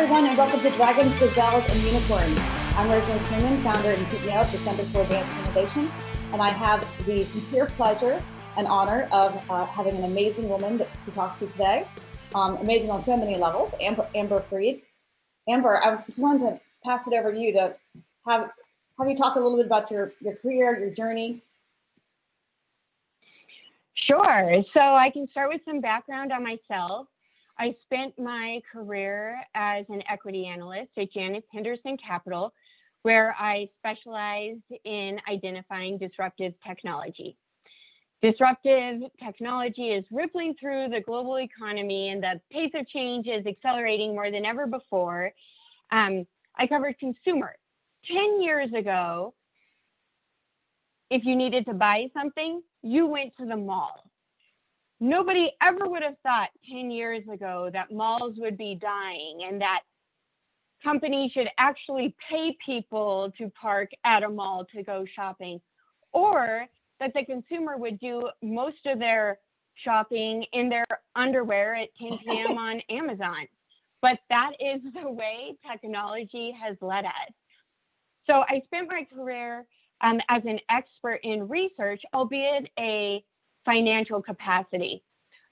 everyone, and welcome to Dragons, Gazelles, and Unicorns. I'm Rosemary Truman, founder and CEO of the Center for Advanced Innovation, and I have the sincere pleasure and honor of having an amazing woman to talk to today. Amazing on so many levels, Amber Afreed. Amber, I just wanted to pass it over to you to have you talk a little bit about your career, your journey. Sure. So I can start with some background on myself. I spent my career as an equity analyst at Janus Henderson Capital, where I specialized in identifying disruptive technology. Disruptive technology is rippling through the global economy, and the pace of change is accelerating more than ever before. I covered consumer. 10 years ago, if you needed to buy something, you went to the mall. Nobody ever would have thought 10 years ago that malls would be dying and that companies should actually pay people to park at a mall to go shopping, or that the consumer would do most of their shopping in their underwear at 10 p.m. on Amazon. But that is the way technology has led us. So I spent my career as an expert in research, albeit a financial capacity,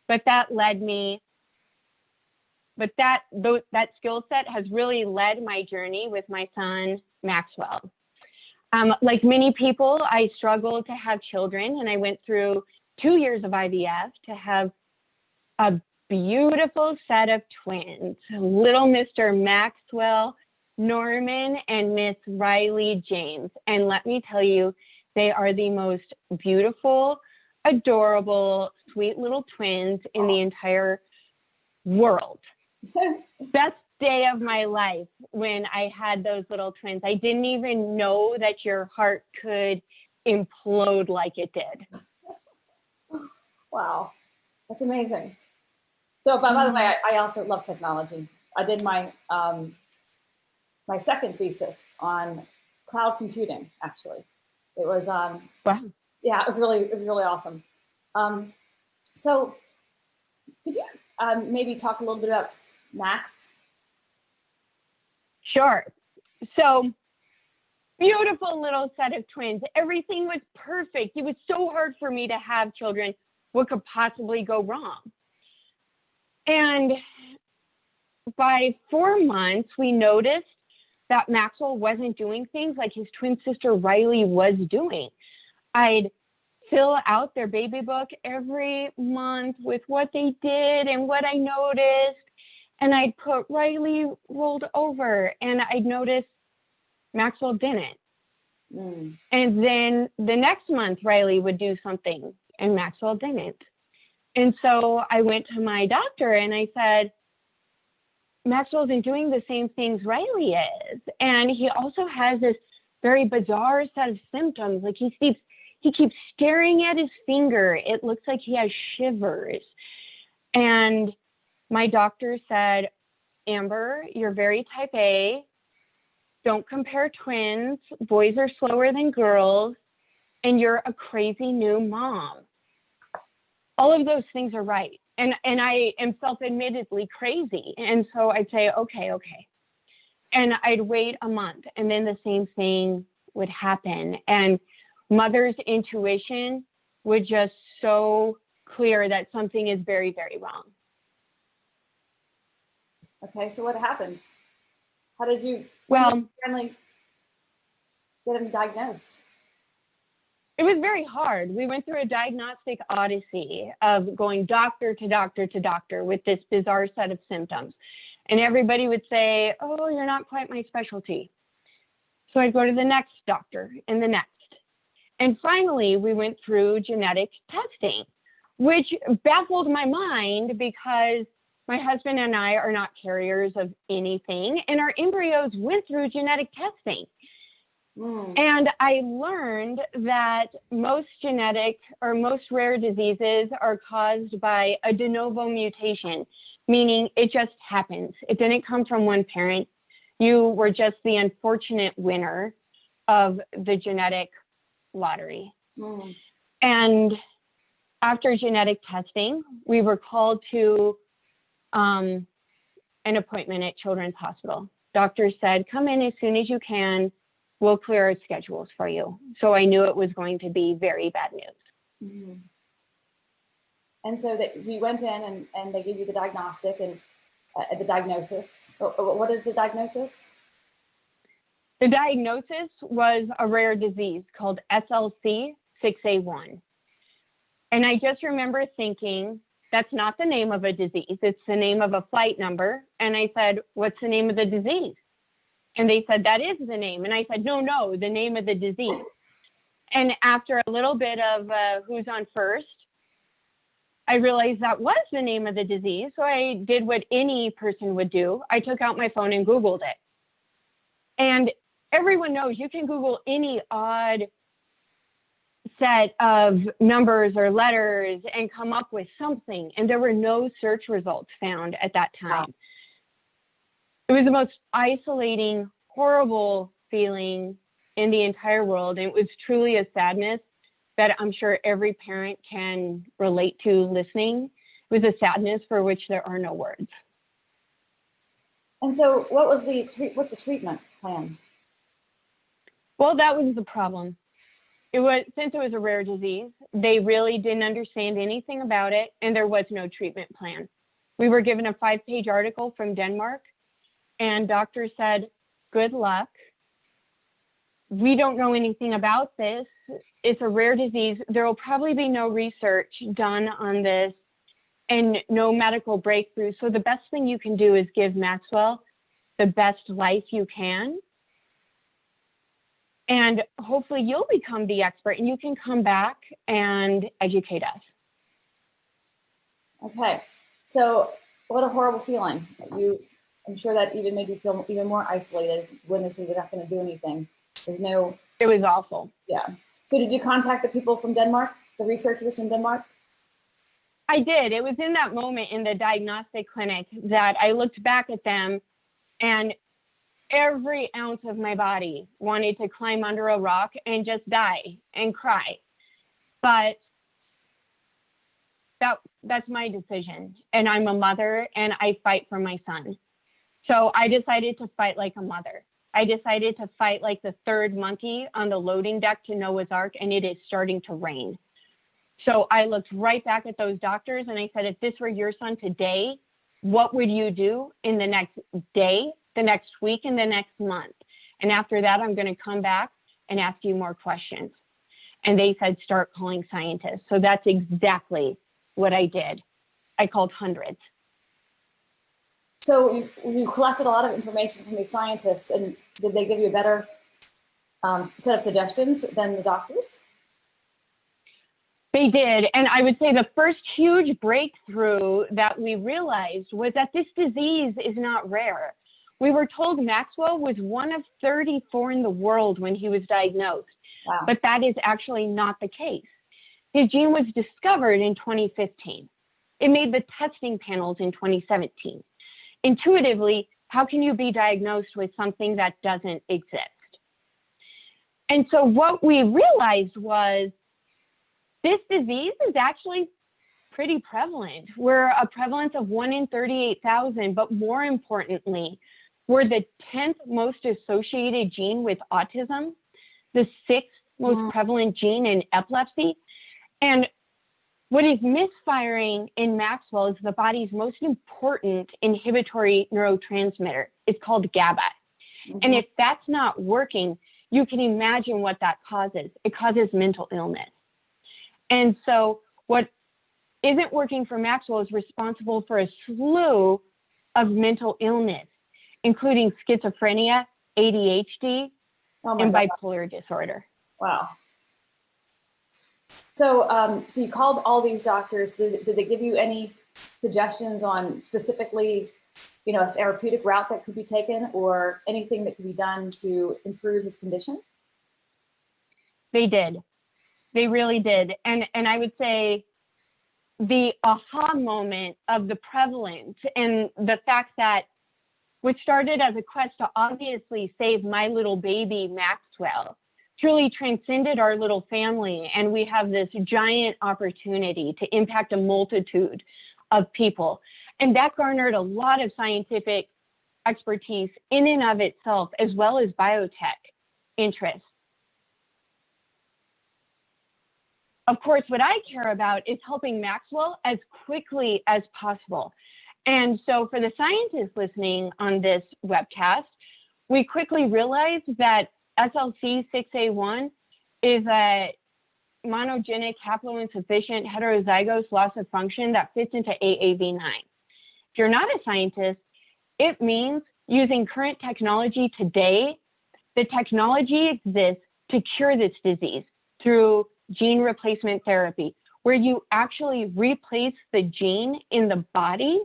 but that skill set has really led my journey with my son, Maxwell. Like many people, I struggled to have children, and I went through 2 years of IVF to have a beautiful set of twins, little Mr. Maxwell Norman and Miss Riley James. And let me tell you, they are the most beautiful, adorable, sweet little twins in the entire world. Best day of my life when I had those little twins. I didn't even know that your heart could implode like it did. Wow, that's amazing. So, by the way, I also love technology. I did my my second thesis on cloud computing. Actually, it was Wow. Yeah, it was really awesome. So could you maybe talk a little bit about Max? Sure. So beautiful little set of twins. Everything was perfect. It was so hard for me to have children. What could possibly go wrong? And by 4 months, we noticed that Maxwell wasn't doing things like his twin sister Riley was doing. I'd fill out their baby book every month with what they did and what I noticed. And I'd put Riley rolled over, and I'd notice Maxwell didn't. And then the next month, Riley would do something and Maxwell didn't. And so I went to my doctor and I said, Maxwell isn't doing the same things Riley is. And he also has this very bizarre set of symptoms. Like he keeps staring at his finger. It looks like he has shivers. And my doctor said, Amber, you're very type A. Don't compare twins. Boys are slower than girls. And you're a crazy new mom. All of those things are right. And I am self-admittedly crazy. And so I'd say, okay. And I'd wait a month, and then the same thing would happen. And mother's intuition would just so clear that something is very, very wrong. Okay, so what happened? How did you finally get him diagnosed? It was very hard. We went through a diagnostic odyssey of going doctor to doctor to doctor with this bizarre set of symptoms. And everybody would say, oh, you're not quite my specialty. So I'd go to the next doctor and the next. And finally, we went through genetic testing, which baffled my mind because my husband and I are not carriers of anything, and our embryos went through genetic testing. And I learned that most rare diseases are caused by a de novo mutation, meaning it just happens. It didn't come from one parent. You were just the unfortunate winner of the genetic lottery. And after genetic testing, we were called to an appointment at Children's Hospital. Doctor said, come in as soon as you can. We'll clear our schedules for you. So I knew it was going to be very bad news. Mm-hmm. And so that you went in and they gave you the diagnostic and the diagnosis. What is the diagnosis? The diagnosis was a rare disease called SLC6A1. And I just remember thinking, that's not the name of a disease. It's the name of a flight number. And I said, what's the name of the disease? And they said, that is the name. And I said, no, the name of the disease. And after a little bit of who's on first, I realized that was the name of the disease. So I did what any person would do. I took out my phone and Googled it. And everyone knows you can Google any odd set of numbers or letters and come up with something. And there were no search results found at that time. Wow. It was the most isolating, horrible feeling in the entire world. And it was truly a sadness that I'm sure every parent can relate to listening. It was a sadness for which there are no words. And so what's the treatment plan? Well, that was the problem. Since it was a rare disease, they really didn't understand anything about it, and there was no treatment plan. We were given a 5-page article from Denmark, and doctors said, good luck. We don't know anything about this. It's a rare disease. There will probably be no research done on this and no medical breakthrough. So the best thing you can do is give Maxwell the best life you can. And hopefully you'll become the expert and you can come back and educate us. Okay. So what a horrible feeling. I'm sure that even made you feel even more isolated when they said they're not going to do anything. It was awful. Yeah. So did you contact the people from Denmark, the researchers from Denmark? I did. It was in that moment in the diagnostic clinic that I looked back at them and every ounce of my body wanted to climb under a rock and just die and cry. But that's my decision. And I'm a mother and I fight for my son. So I decided to fight like a mother. I decided to fight like the third monkey on the loading deck to Noah's Ark, and it is starting to rain. So I looked right back at those doctors and I said, if this were your son today, what would you do in the next day, the next week, and the next month? And after that, I'm going to come back and ask you more questions. And they said, start calling scientists. So that's exactly what I did. I called hundreds. So you collected a lot of information from these scientists, and did they give you a better set of suggestions than the doctors? They did. And I would say the first huge breakthrough that we realized was that this disease is not rare. We were told Maxwell was one of 34 in the world when he was diagnosed, wow. But that is actually not the case. His gene was discovered in 2015. It made the testing panels in 2017. Intuitively, how can you be diagnosed with something that doesn't exist? And so what we realized was this disease is actually pretty prevalent. We're a prevalence of 1 in 38,000, but more importantly, we're the 10th most associated gene with autism, the 6th most prevalent gene in epilepsy. And what is misfiring in Maxwell is the body's most important inhibitory neurotransmitter. It's called GABA. And if that's not working, you can imagine what that causes. It causes mental illness. And so what isn't working for Maxwell is responsible for a slew of mental illness, including schizophrenia, ADHD, and bipolar disorder. Wow. So, so you called all these doctors. Did they give you any suggestions on specifically, a therapeutic route that could be taken or anything that could be done to improve his condition? They did. They really did. And I would say the aha moment of the prevalence and the fact that which started as a quest to obviously save my little baby Maxwell truly transcended our little family. And we have this giant opportunity to impact a multitude of people. And that garnered a lot of scientific expertise in and of itself, as well as biotech interest. Of course, what I care about is helping Maxwell as quickly as possible. And so for the scientists listening on this webcast, we quickly realized that SLC6A1 is a monogenic haploinsufficient heterozygous loss of function that fits into AAV9. If you're not a scientist, it means using current technology today, the technology exists to cure this disease through gene replacement therapy, where you actually replace the gene in the body,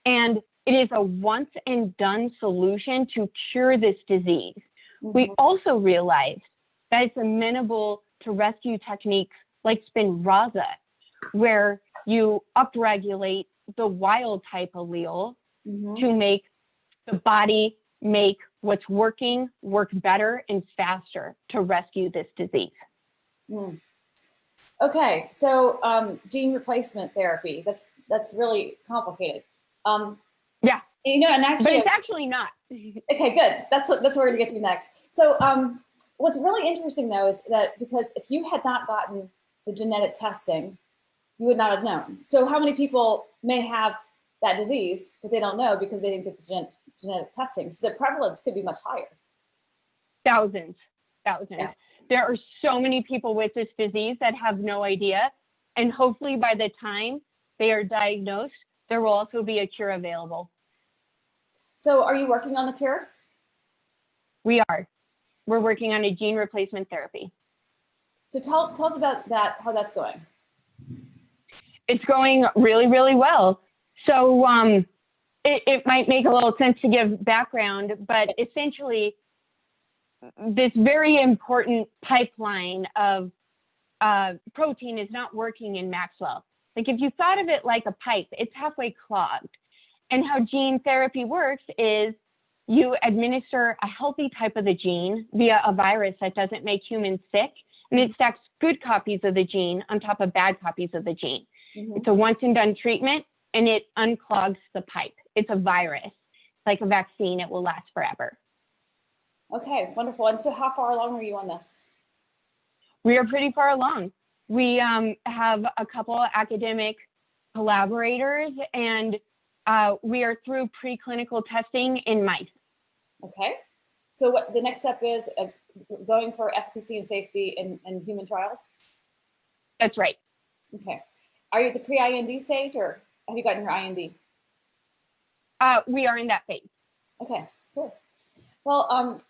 and it is a once and done solution to cure this disease. Mm-hmm. We also realized that it's amenable to rescue techniques like Spinraza, where you upregulate the wild type allele to make the body make what's working work better and faster to rescue this disease. Mm. Okay, so gene replacement therapy, that's really complicated. Yeah. You know, and actually, but it's actually not. Okay, good. That's what we're going to get to next. So what's really interesting, though, is that because if you had not gotten the genetic testing, you would not have known. So how many people may have that disease, but they don't know because they didn't get the genetic testing? So the prevalence could be much higher. Thousands. Yeah. There are so many people with this disease that have no idea. And hopefully by the time they are diagnosed, there will also be a cure available. So are you working on the cure? We are. We're working on a gene replacement therapy. So tell us about that, how that's going. It's going really, really well. So it might make a little sense to give background, but essentially this very important pipeline of protein is not working in Maxwell. Like if you thought of it like a pipe, it's halfway clogged. And how gene therapy works is you administer a healthy type of the gene via a virus that doesn't make humans sick, and it stacks good copies of the gene on top of bad copies of the gene. Mm-hmm. It's a once and done treatment, and it unclogs the pipe. It's a virus. It's like a vaccine. It will last forever. Okay, wonderful. And so how far along are you on this? We are pretty far along. We have a couple of academic collaborators, and we are through preclinical testing in mice. Okay. So what the next step is going for efficacy and safety in human trials? That's right. Okay. Are you at the pre-IND stage, or have you gotten your IND? We are in that phase. Okay, cool. Well,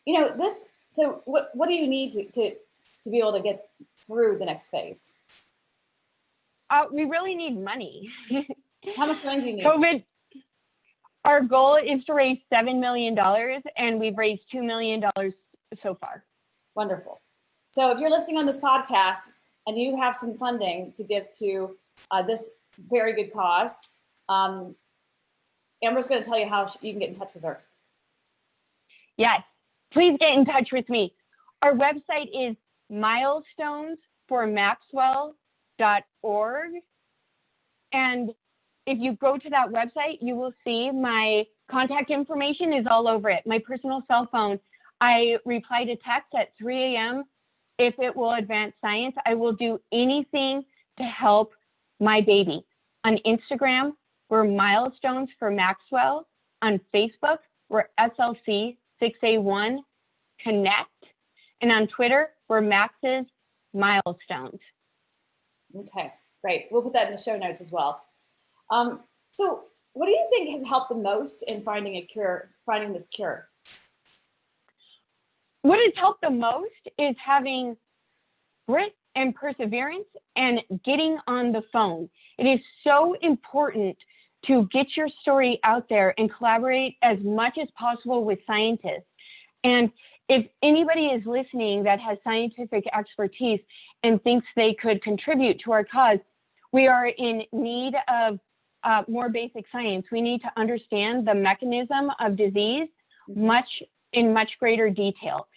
you know, this, so what do you need to be able to get through the next phase? We really need money. How much money do you need? COVID, our goal is to raise $7 million, and we've raised $2 million so far. Wonderful. So if you're listening on this podcast and you have some funding to give to this very good cause, Amber's going to tell you how you can get in touch with her. Yes, please get in touch with me. Our website is milestonesformaxwell.org. And if you go to that website, you will see my contact information is all over it. My personal cell phone. I reply to text at 3 a.m. If it will advance science, I will do anything to help my baby. On Instagram, we're Milestones for Maxwell. On Facebook, we're SLC6A1 Connect. And on Twitter, we're Max's Milestones. Okay, great. We'll put that in the show notes as well. So what do you think has helped the most in finding this cure? What has helped the most is having grit and perseverance and getting on the phone. It is so important to get your story out there and collaborate as much as possible with scientists. And if anybody is listening that has scientific expertise and thinks they could contribute to our cause, we are in need of more basic science. We need to understand the mechanism of disease in much greater detail.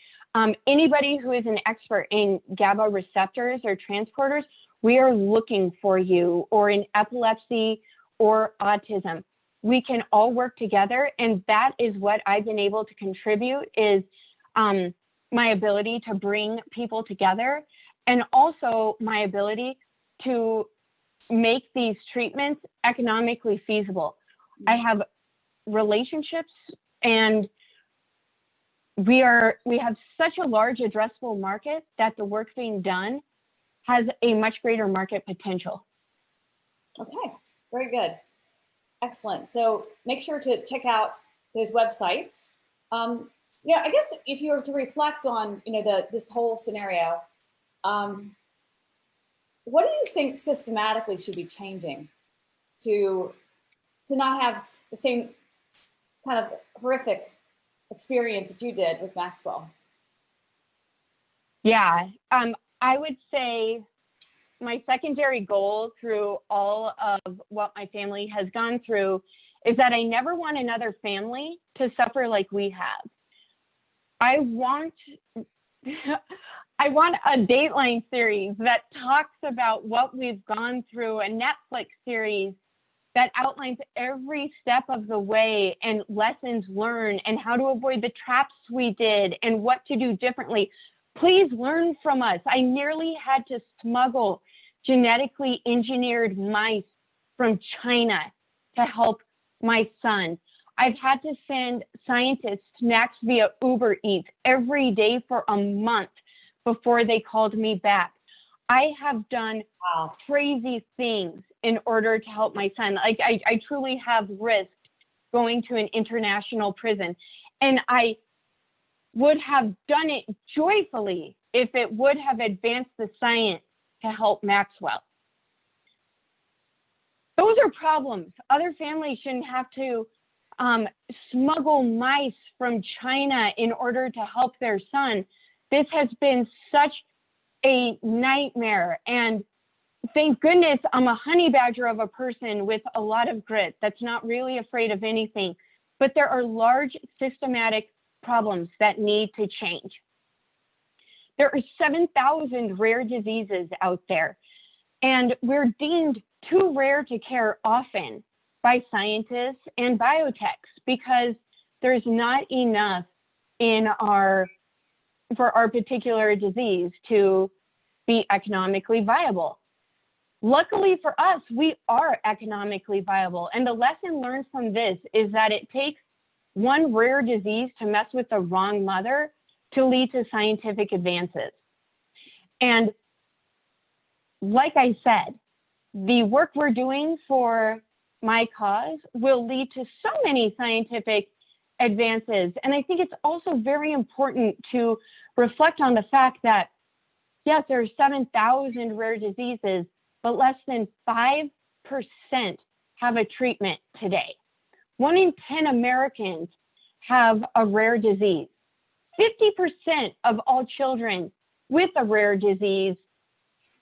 Anybody who is an expert in GABA receptors or transporters, we are looking for you, or in epilepsy or autism. We can all work together, and that is what I've been able to contribute, is my ability to bring people together, and also my ability to make these treatments economically feasible. I have relationships, and we have such a large addressable market that the work being done has a much greater market potential. Okay, very good. Excellent. So make sure to check out those websites. Yeah, I guess if you were to reflect on, this whole scenario, what do you think systematically should be changing to not have the same kind of horrific experience that you did with Maxwell? Yeah, I would say my secondary goal through all of what my family has gone through is that I never want another family to suffer like we have. I want a Dateline series that talks about what we've gone through, a Netflix series that outlines every step of the way and lessons learned and how to avoid the traps we did and what to do differently. Please learn from us. I nearly had to smuggle genetically engineered mice from China to help my son. I've had to send scientists snacks via Uber Eats every day for a month before they called me back. I have done crazy things in order to help my son. Like I truly have risked going to an international prison, and I would have done it joyfully if it would have advanced the science to help Maxwell. Those are problems. Other families shouldn't have to smuggle mice from China in order to help their son. This has been such a nightmare, and thank goodness I'm a honey badger of a person with a lot of grit that's not really afraid of anything. But there are large systematic problems that need to change. There are 7,000 rare diseases out there, and we're deemed too rare to care often by scientists and biotechs because there's not enough for our particular disease to be economically viable. Luckily for us, we are economically viable. And the lesson learned from this is that it takes one rare disease to mess with the wrong mother to lead to scientific advances. And like I said, the work we're doing for my cause will lead to so many scientific advances. And I think it's also very important to reflect on the fact that, yes, there are 7,000 rare diseases, but less than 5% have a treatment today. 1 in 10 Americans have a rare disease. 50% of all children with a rare disease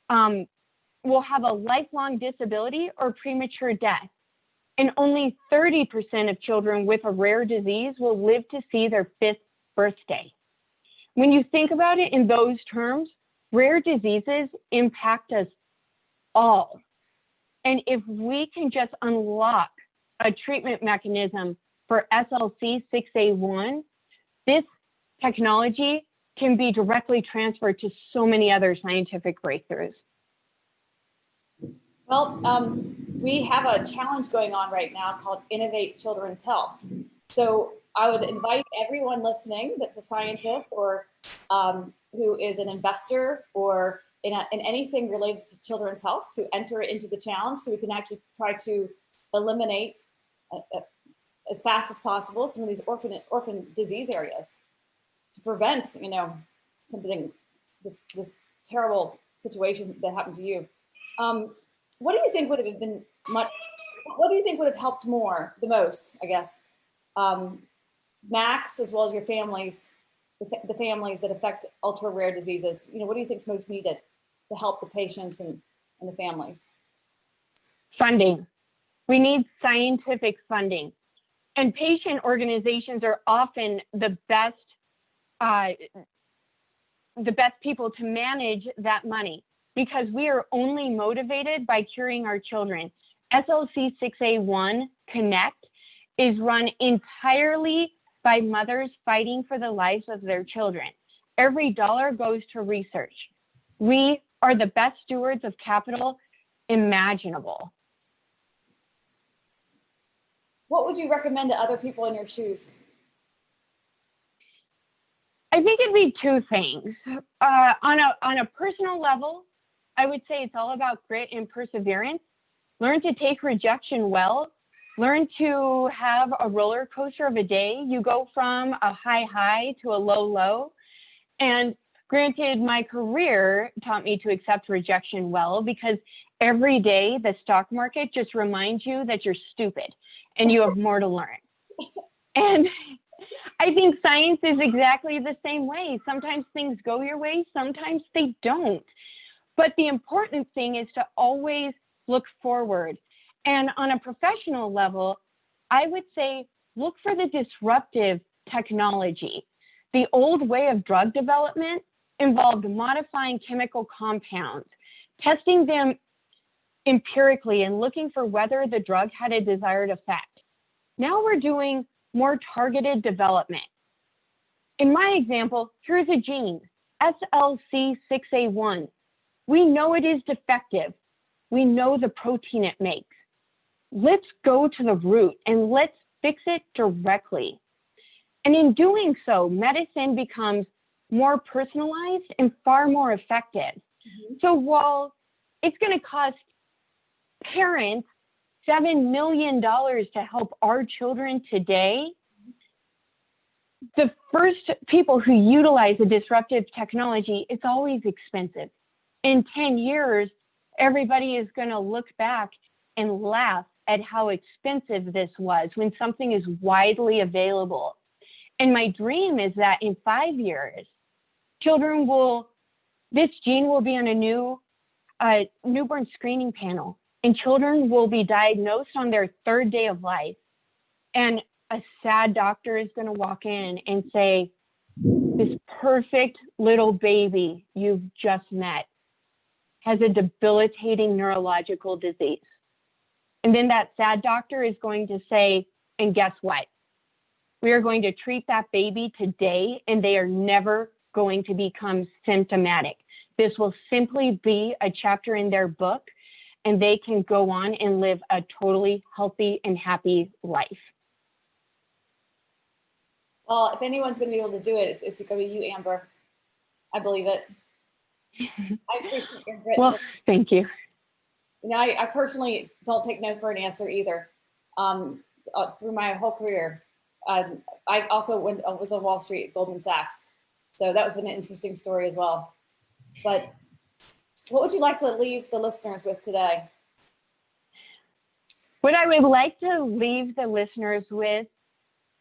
will have a lifelong disability or premature death. And only 30% of children with a rare disease will live to see their 5th birthday. When you think about it in those terms, rare diseases impact us all. And if we can just unlock a treatment mechanism for SLC6A1, this technology can be directly transferred to so many other scientific breakthroughs. Well, we have a challenge going on right now called Innovate Children's Health. So I would invite everyone listening that's a scientist or who is an investor or in anything related to children's health to enter into the challenge so we can actually try to eliminate as fast as possible some of these orphan disease areas to prevent, this terrible situation that happened to you. What do you think would have been what do you think would have helped the most, I guess? Max, as well as your families, the families that affect ultra rare diseases, what do you think is most needed to help the patients and the families? Funding. We need scientific funding. And patient organizations are often the best people to manage that money, because we are only motivated by curing our children. SLC6A1 Connect is run entirely by mothers fighting for the lives of their children. Every dollar goes to research. We are the best stewards of capital imaginable. What would you recommend to other people in your shoes? I think it'd be two things. On a personal level, I would say it's all about grit and perseverance. Learn to take rejection well. Learn to have a roller coaster of a day. You go from a high to a low. And granted, my career taught me to accept rejection well, because every day the stock market just reminds you that you're stupid and you have more to learn. And I think science is exactly the same way. Sometimes things go your way, sometimes they don't. But the important thing is to always look forward. And on a professional level, I would say look for the disruptive technology. The old way of drug development involved modifying chemical compounds, testing them empirically and looking for whether the drug had a desired effect. Now we're doing more targeted development. In my example, here's a gene, SLC6A1. We know it is defective. We know the protein it makes. Let's go to the root and let's fix it directly. And in doing so, medicine becomes more personalized and far more effective. Mm-hmm. So while it's going to cost parents $7 million to help our children today, the first people who utilize a disruptive technology, it's always expensive. In 10 years, everybody is going to look back and laugh at how expensive this was when something is widely available. And my dream is that in 5 years, this gene will be on a new newborn screening panel, and children will be diagnosed on their 3rd day of life. And a sad doctor is going to walk in and say, this perfect little baby you've just met has a debilitating neurological disease. And then that sad doctor is going to say, and guess what? We are going to treat that baby today, and they are never going to become symptomatic. This will simply be a chapter in their book, and they can go on and live a totally healthy and happy life. Well, if anyone's going to be able to do it, it's going to be you, Amber. I believe it. I appreciate your grit. Well, thank you. You know, I personally don't take no for an answer either. Through my whole career, I also was on Wall Street at Goldman Sachs, so that was an interesting story as well. But what would you like to leave the listeners with today? What I would like to leave the listeners with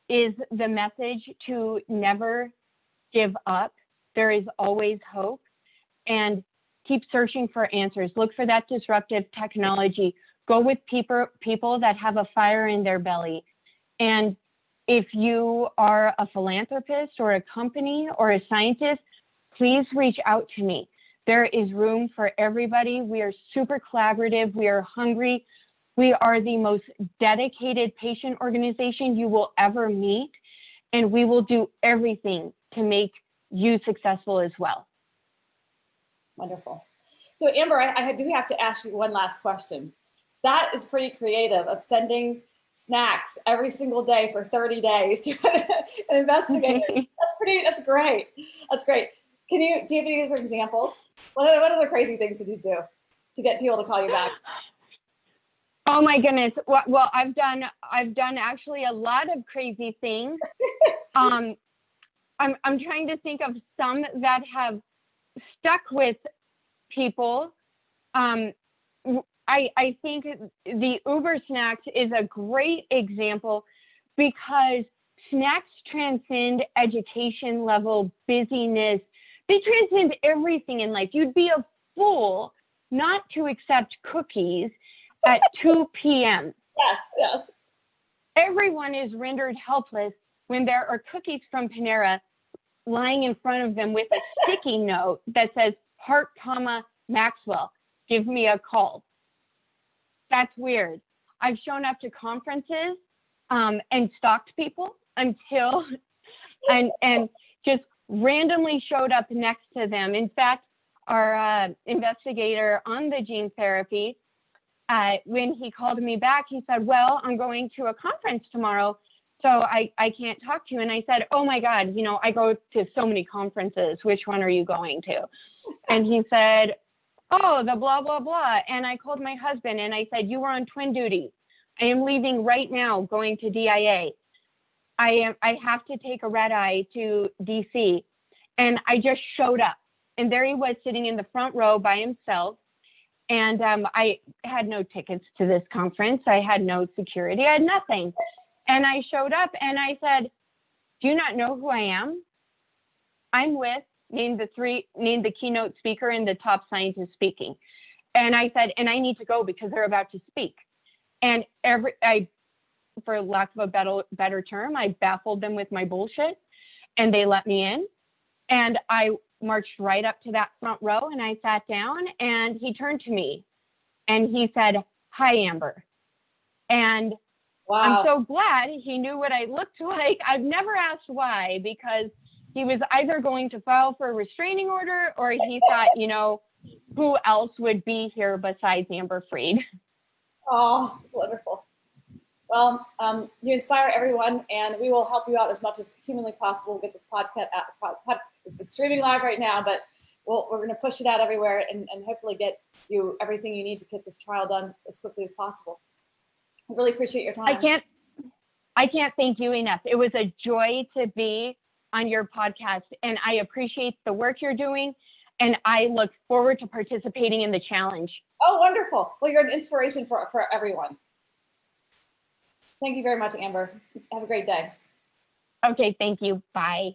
is the message to never give up. There is always hope, and keep searching for answers. Look for that disruptive technology. Go with people that have a fire in their belly. And if you are a philanthropist or a company or a scientist, please reach out to me. There is room for everybody. We are super collaborative. We are hungry. We are the most dedicated patient organization you will ever meet, and we will do everything to make you successful as well. Wonderful. So Amber, I do have to ask you one last question. That is pretty creative, of sending snacks every single day for 30 days to an investigator. That's great. That's great. Do you have any other examples? What other crazy things did you do to get people to call you back? Oh my goodness. Well, I've done actually a lot of crazy things. I'm trying to think of some that have stuck with people. I think the Uber snacks is a great example, because snacks transcend education level, busyness. They transcend everything in life. You'd be a fool not to accept cookies at 2 p.m. Yes. Everyone is rendered helpless when there are cookies from Panera lying in front of them with a sticky note that says, Maxwell, give me a call. that's weird. I've shown up to conferences and stalked people until, and just randomly showed up next to them. In fact, our investigator on the gene therapy, when he called me back, he said, well, I'm going to a conference tomorrow, so I can't talk to you. And I said, oh my God, you know, I go to so many conferences. Which one are you going to? And he said, oh, the blah, blah, blah. And I called my husband and I said, you were on twin duty. I am leaving right now, going to DIA. I have to take a red eye to DC. And I just showed up. And there he was sitting in the front row by himself. And I had no tickets to this conference. I had no security. I had nothing. And I showed up and I said, do you not know who I am? I'm with, name the keynote speaker and the top scientist speaking. And I said, and I need to go because they're about to speak. And for lack of a better term, I baffled them with my bullshit and they let me in. And I marched right up to that front row and I sat down and he turned to me and he said, hi, Amber. And wow. I'm so glad he knew what I looked like. I've never asked why, because he was either going to file for a restraining order or he thought, you know, who else would be here besides Amber Freed? Oh, it's wonderful. Well, you inspire everyone, and we will help you out as much as humanly possible. We'll get this podcast out. It's streaming live right now, but we're going to push it out everywhere and hopefully get you everything you need to get this trial done as quickly as possible. I really appreciate your time. I can't thank you enough. It was a joy to be on your podcast, and I appreciate the work you're doing, and I look forward to participating in the challenge. Oh, wonderful. Well, you're an inspiration for everyone. Thank you very much, Amber. Have a great day. Okay, thank you. Bye.